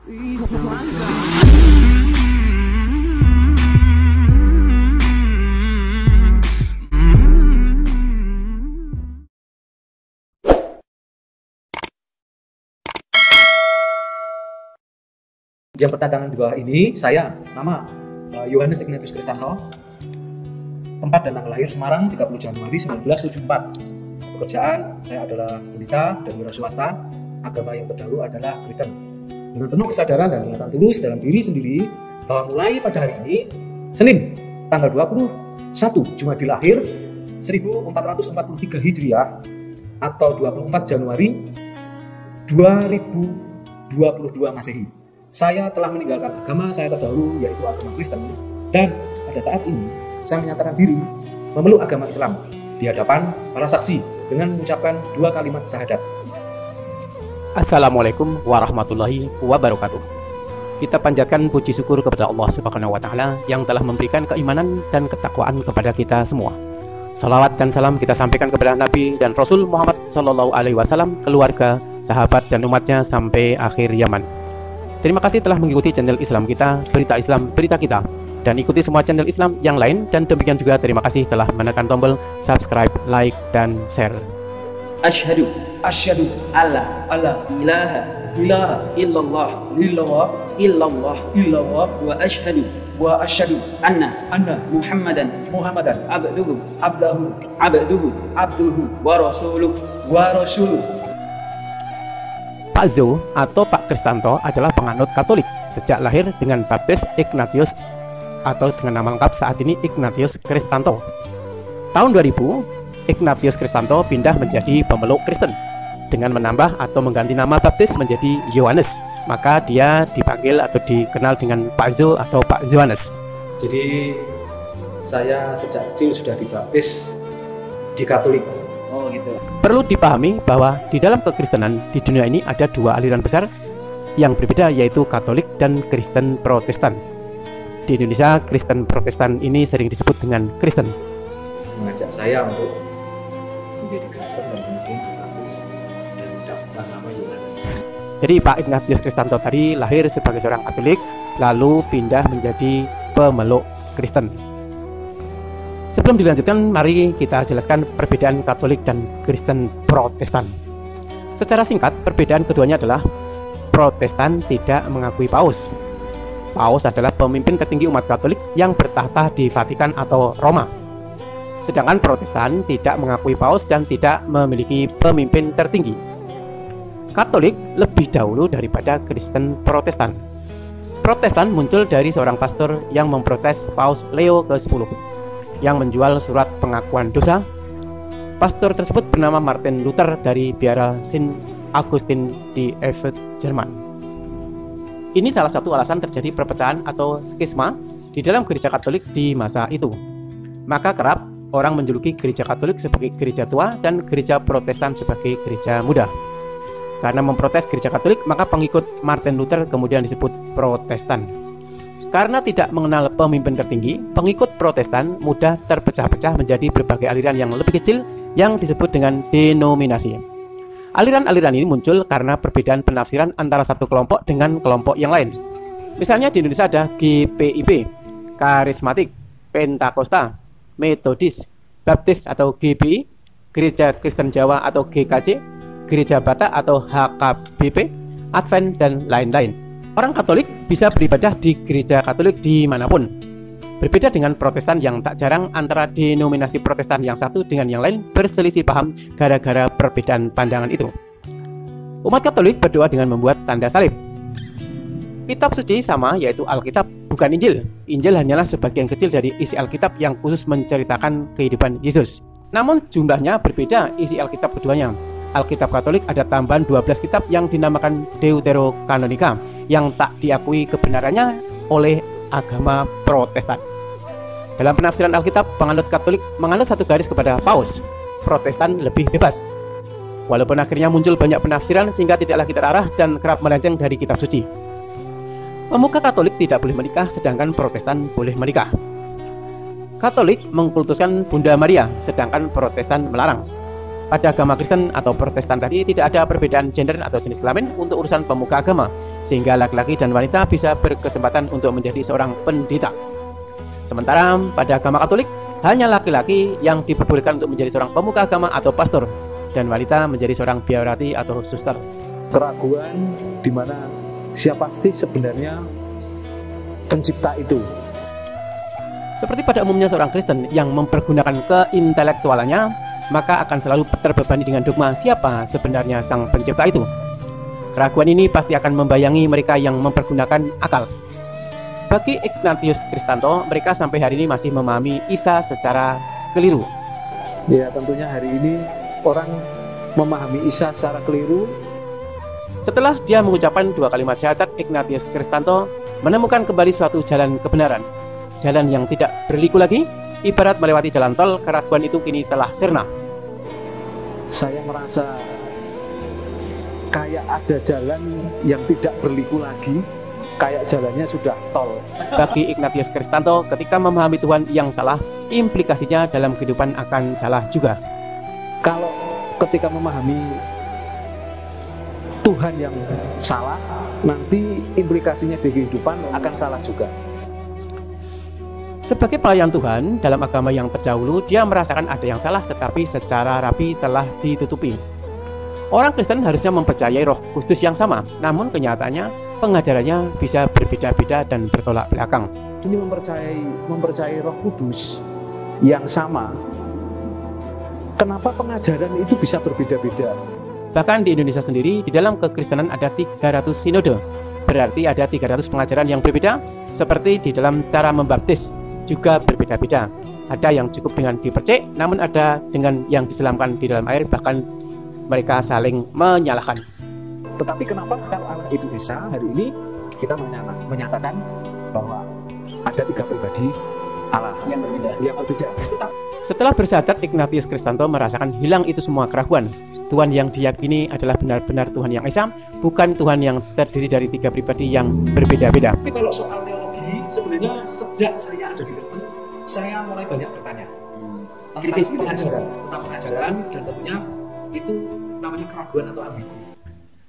Yang pertanyaan di bawah ini, saya, nama Yohanes Ignatius Kristanto, tempat dan tanggal lahir Semarang 30 Januari 1974. Pekerjaan, saya adalah pendeta dan wira swasta. Agama yang terdahulu adalah Kristen. Dengan penuh kesadaran dan niatan tulus dalam diri sendiri bahwa mulai pada hari ini, Senin, tanggal 21 Jumadil Akhir 1443 Hijriah atau 24 Januari 2022 Masehi, saya telah meninggalkan agama saya terdahulu, yaitu agama Kristen, dan pada saat ini saya menyatakan diri memeluk agama Islam di hadapan para saksi dengan mengucapkan 2 kalimat syahadat. Assalamualaikum warahmatullahi wabarakatuh. Kita panjatkan puji syukur kepada Allah Subhanahu wa Ta'ala yang telah memberikan keimanan dan ketakwaan kepada kita semua. Salawat dan salam kita sampaikan kepada Nabi dan Rasul Muhammad Sallallahu Alaihi Wasallam, keluarga, sahabat dan umatnya sampai akhir zaman. Terima kasih telah mengikuti channel Islam kita, Islam Berita Kita, dan ikuti semua channel Islam yang lain. Dan demikian juga terima kasih telah menekan tombol subscribe, like, dan share. Asyhadu alla ilaha illallah wa asyhadu anna Muhammadan abduhu wa rasuluh. Pak Zo atau Pak Kristanto adalah penganut Katolik sejak lahir dengan baptis Ignatius atau dengan nama lengkap saat ini Ignatius Kristanto. Tahun 2000, Ignatius Kristanto pindah menjadi pemeluk Kristen dengan menambah atau mengganti nama baptis menjadi Yohanes. Maka dia dipanggil atau dikenal dengan Pak Zo atau Pak Yohanes. Jadi saya sejak kecil sudah dibaptis di Katolik. Oh gitu. Perlu dipahami bahwa di dalam kekristenan di dunia ini ada 2 aliran besar yang berbeda, yaitu Katolik dan Kristen Protestan. Di Indonesia, Kristen Protestan ini sering disebut dengan Kristen. Mengajak saya untuk menjadi Kristen dan kemudian dibaptis dan mendapatkan nama Yohanes. Jadi Pak Ignatius Kristanto tadi lahir sebagai seorang Katolik, lalu pindah menjadi pemeluk Kristen. Sebelum dilanjutkan, mari kita jelaskan perbedaan Katolik dan Kristen Protestan. Secara singkat, perbedaan keduanya adalah Protestan tidak mengakui Paus. Paus adalah pemimpin tertinggi umat Katolik yang bertahta di Vatikan atau Roma. Sedangkan Protestan tidak mengakui Paus dan tidak memiliki pemimpin tertinggi. Katolik lebih dahulu daripada Kristen Protestan. Protestan muncul dari seorang pastor yang memprotes Paus Leo ke-10 yang menjual surat pengakuan dosa. Pastor tersebut bernama Martin Luther dari biara Saint Augustine di Erfurt, Jerman. Ini salah satu alasan terjadi perpecahan atau skisma di dalam gereja Katolik di masa itu. Maka kerap orang menjuluki gereja Katolik sebagai gereja tua dan gereja Protestan sebagai gereja muda. Karena memprotes gereja Katolik, maka pengikut Martin Luther kemudian disebut Protestan. Karena tidak mengenal pemimpin tertinggi, pengikut Protestan mudah terpecah-pecah menjadi berbagai aliran yang lebih kecil yang disebut dengan denominasi. Aliran-aliran ini muncul karena perbedaan penafsiran antara satu kelompok dengan kelompok yang lain. Misalnya di Indonesia ada GPIB, Karismatik, Pentakosta, Metodis, Baptis atau GBI, Gereja Kristen Jawa atau GKJ, Gereja Batak atau HKBP, Advent, dan lain-lain. Orang Katolik bisa beribadah di gereja Katolik dimanapun. Berbeda dengan Protestan yang tak jarang antara denominasi Protestan yang satu dengan yang lain berselisih paham gara-gara perbedaan pandangan itu. Umat Katolik berdoa dengan membuat tanda salib. Kitab suci sama, yaitu Alkitab, bukan Injil. Injil hanyalah sebagian kecil dari isi Alkitab yang khusus menceritakan kehidupan Yesus. Namun jumlahnya berbeda isi Alkitab keduanya. Alkitab Katolik ada tambahan 12 kitab yang dinamakan Deuterokanonika yang tak diakui kebenarannya oleh agama Protestan. Dalam penafsiran Alkitab, penganut Katolik menganut satu garis kepada Paus. Protestan lebih bebas. Walaupun akhirnya muncul banyak penafsiran sehingga tidak lagi terarah dan kerap melenceng dari kitab suci. Pemuka Katolik tidak boleh menikah, sedangkan Protestan boleh menikah. Katolik mengkultuskan Bunda Maria, sedangkan Protestan melarang. Pada agama Kristen atau Protestan tadi tidak ada perbedaan gender atau jenis kelamin untuk urusan pemuka agama, sehingga laki-laki dan wanita bisa berkesempatan untuk menjadi seorang pendeta. Sementara pada agama Katolik, hanya laki-laki yang diperbolehkan untuk menjadi seorang pemuka agama atau pastor, dan wanita menjadi seorang biarawati atau suster. Keraguan di mana siapa sih sebenarnya pencipta itu? Seperti pada umumnya seorang Kristen yang mempergunakan keintelektualannya, maka akan selalu terbebani dengan dogma siapa sebenarnya sang pencipta itu. Keraguan ini pasti akan membayangi mereka yang mempergunakan akal. Bagi Ignatius Kristanto, mereka sampai hari ini masih memahami Isa secara keliru. Ya, tentunya hari ini orang memahami Isa secara keliru. Setelah dia mengucapkan 2 kalimat syahadat, Ignatius Kristanto menemukan kembali suatu jalan kebenaran, jalan yang tidak berliku lagi. Ibarat melewati jalan tol, keraguan itu kini telah sirna. Saya merasa kayak ada jalan yang tidak berliku lagi, kayak jalannya sudah tol. Bagi Ignatius Kristanto, ketika memahami Tuhan yang salah, implikasinya dalam kehidupan akan salah juga. Kalau ketika memahami Tuhan yang salah, nanti implikasinya di kehidupan akan salah juga. Sebagai pelayan Tuhan dalam agama yang terdahulu, dia merasakan ada yang salah tetapi secara rapi telah ditutupi. Orang Kristen harusnya mempercayai Roh Kudus yang sama, namun kenyataannya pengajarannya bisa berbeda-beda dan bertolak belakang. Ini mempercayai Roh Kudus yang sama. Kenapa pengajaran itu bisa berbeda-beda? Bahkan di Indonesia sendiri, di dalam kekristenan ada 300 sinode. Berarti ada 300 pengajaran yang berbeda, seperti di dalam cara membaptis juga berbeda-beda. Ada yang cukup dengan dipercik, namun ada dengan yang diselamkan di dalam air, bahkan mereka saling menyalahkan. Tetapi kenapa kalau Allah itu Esa, hari ini kita menyatakan bahwa ada 3 pribadi Allah yang berbeda. Setelah bersyahadat, Ignatius Kristanto merasakan hilang itu semua keraguan. Tuhan yang diyakini adalah benar-benar Tuhan yang Esa, bukan Tuhan yang terdiri dari 3 pribadi yang berbeda-beda. Tapi kalau soal teologi, sebenarnya sejak saya ada di Kristen, saya mulai banyak bertanya tentang pengajaran, dan tentunya itu namanya keraguan atau ambigu.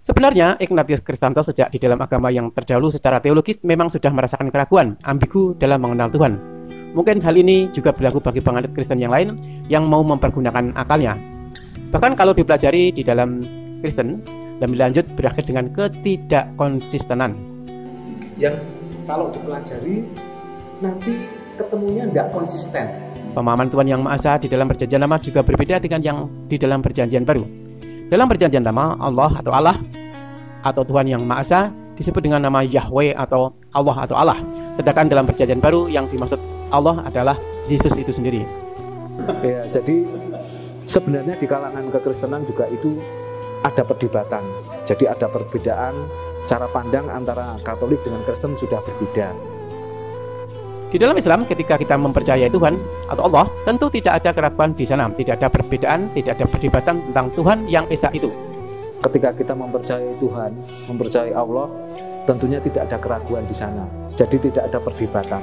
Sebenarnya Ignatius Kristanto sejak di dalam agama yang terdahulu secara teologis memang sudah merasakan keraguan, ambigu dalam mengenal Tuhan. Mungkin hal ini juga berlaku bagi penganut Kristen yang lain yang mau mempergunakan akalnya. Bahkan kalau dipelajari di dalam Kristen, lebih lanjut berakhir dengan ketidakkonsistenan. Yang kalau dipelajari nanti ketemunya tidak konsisten. Pemahaman Tuhan yang Maha Esa di dalam Perjanjian Lama juga berbeda dengan yang di dalam Perjanjian Baru. Dalam Perjanjian Lama, Allah atau Tuhan yang Maha Esa disebut dengan nama Yahweh atau Allah. Sedangkan dalam Perjanjian Baru yang dimaksud Allah adalah Yesus itu sendiri. Ya, jadi sebenarnya di kalangan kekristenan juga itu ada perdebatan. Jadi ada perbedaan cara pandang antara Katolik dengan Kristen sudah berbeda. Di dalam Islam, ketika kita mempercayai Tuhan atau Allah, tentu tidak ada keraguan di sana, tidak ada perbedaan, tidak ada perdebatan tentang Tuhan yang Esa itu. Ketika kita mempercayai Tuhan, mempercayai Allah, tentunya tidak ada keraguan di sana. Jadi tidak ada perdebatan.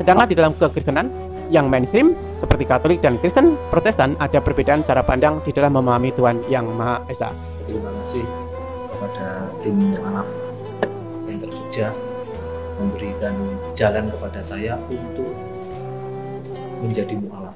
Sedangkan di dalam kekristenan yang mainstream seperti Katolik dan Kristen Protestan ada perbedaan cara pandang di dalam memahami Tuhan yang Maha Esa. Terima kasih kepada tim Alam Center Jogja memberikan jalan kepada saya untuk menjadi mu'alaf.